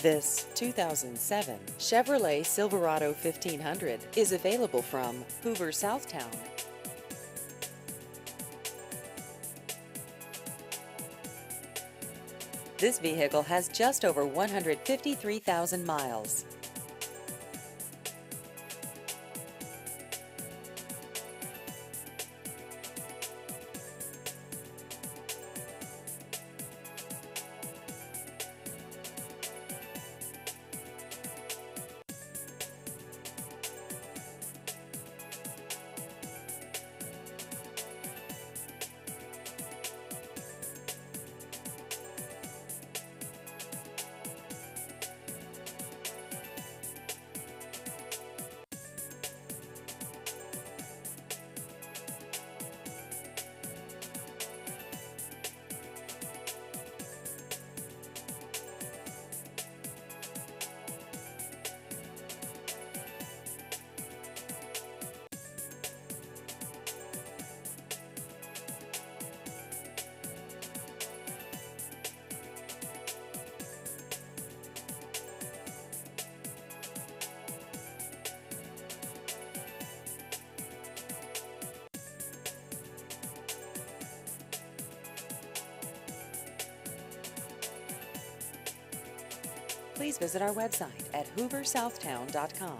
This 2007 Chevrolet Silverado 1500 is available from Hoover Southtown. This vehicle has just over 153,000 miles. Please visit our website at hooversouthtown.com.